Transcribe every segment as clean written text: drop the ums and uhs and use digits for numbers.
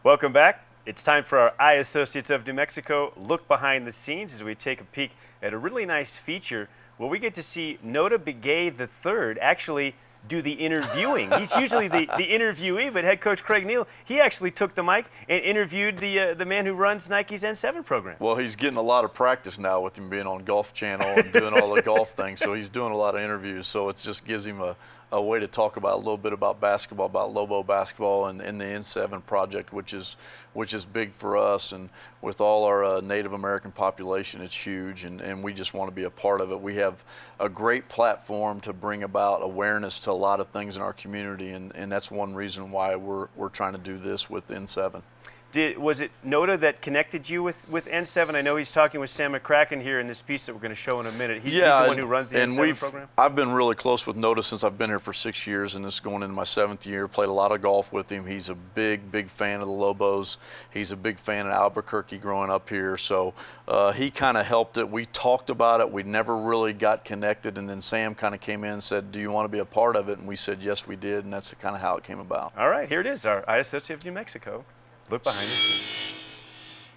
Welcome back. It's time for our I Associates of New Mexico look behind the scenes as we take a peek at a really nice feature where we get to see Nota Begay III actually do the interviewing. He's usually the interviewee, but head coach Craig Neal, he actually took the mic and interviewed the man who runs Nike's N7 program. Well, he's getting a lot of practice now with him being on Golf Channel and doing all the golf things, so he's doing a lot of interviews, so it just gives him a way to talk about a little bit about basketball, about Lobo basketball and the N7 project, which is big for us. And with all our Native American population, it's huge, and we just want to be a part of it. We have a great platform to bring about awareness to a lot of things in our community, and that's one reason why we're trying to do this with N7. Was it Nota that connected you with N7? I know he's talking with Sam McCracken here in this piece that we're going to show in a minute. He's the one who runs the N7 program? I've been really close with Nota since I've been here for 6 years, and this is going into my 7th year. Played a lot of golf with him. He's a big fan of the Lobos. He's a big fan of Albuquerque growing up here. So he kind of helped it. We talked about it. We never really got connected, and then Sam kind of came in and said, do you want to be a part of it? And we said, yes, we did, and that's kind of how it came about. All right, here it is, our I Associate of New Mexico. Look behind the scenes.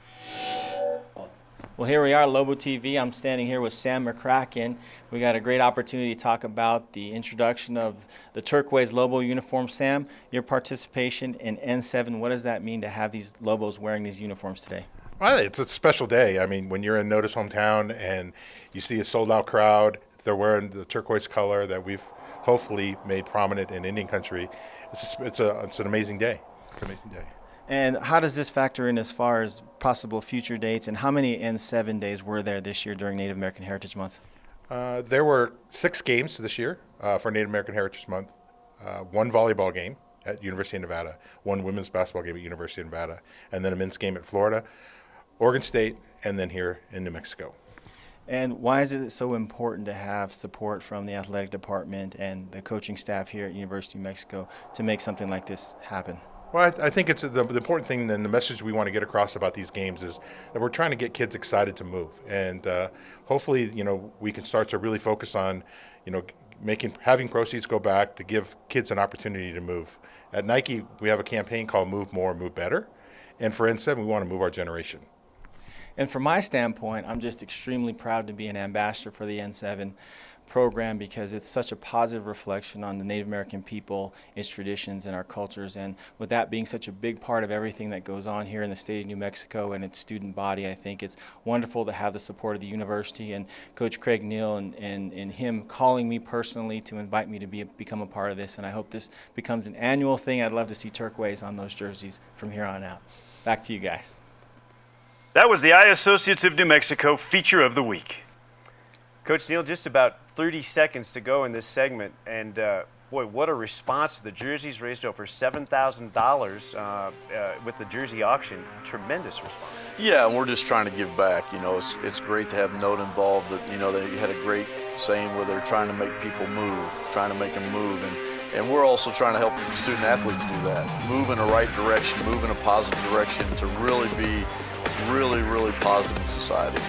Well, here we are, Lobo TV. I'm standing here with Sam McCracken. We got a great opportunity to talk about the introduction of the turquoise Lobo uniform. Sam, your participation in N7, what does that mean to have these Lobos wearing these uniforms today? Well, it's a special day. I mean, when you're in Nota's hometown and you see a sold-out crowd, they're wearing the turquoise color that we've hopefully made prominent in Indian country. It's an amazing day. It's an amazing day. And how does this factor in as far as possible future dates, and how many N7 days were there this year during Native American Heritage Month? There were 6 games this year for Native American Heritage Month. 1 volleyball game at University of Nevada, 1 women's basketball game at University of Nevada, and then a men's game at Florida, Oregon State, and then here in New Mexico. And why is it so important to have support from the athletic department and the coaching staff here at University of New Mexico to make something like this happen? Well, I think it's the important thing, and the message we want to get across about these games is that we're trying to get kids excited to move, and hopefully, we can start to really focus on, having proceeds go back to give kids an opportunity to move. At Nike, we have a campaign called Move More, Move Better, and for N7, we want to move our generation. And from my standpoint, I'm just extremely proud to be an ambassador for the N7 program because it's such a positive reflection on the Native American people, its traditions, and our cultures. And with that being such a big part of everything that goes on here in the state of New Mexico and its student body, I think it's wonderful to have the support of the university and Coach Craig Neal and him calling me personally to invite me to become a part of this. And I hope this becomes an annual thing. I'd love to see turquoise on those jerseys from here on out. Back to you guys. That was the I Associates of New Mexico feature of the week. Coach Neal, just about 30 seconds to go in this segment, and boy, what a response. The jerseys raised over $7,000 with the jersey auction. Tremendous response. Yeah, and we're just trying to give back. It's great to have Note involved, but they had a great saying where they're trying to make people move, trying to make them move, and we're also trying to help student athletes do that. Move in the right direction, move in a positive direction to really be really positive in society.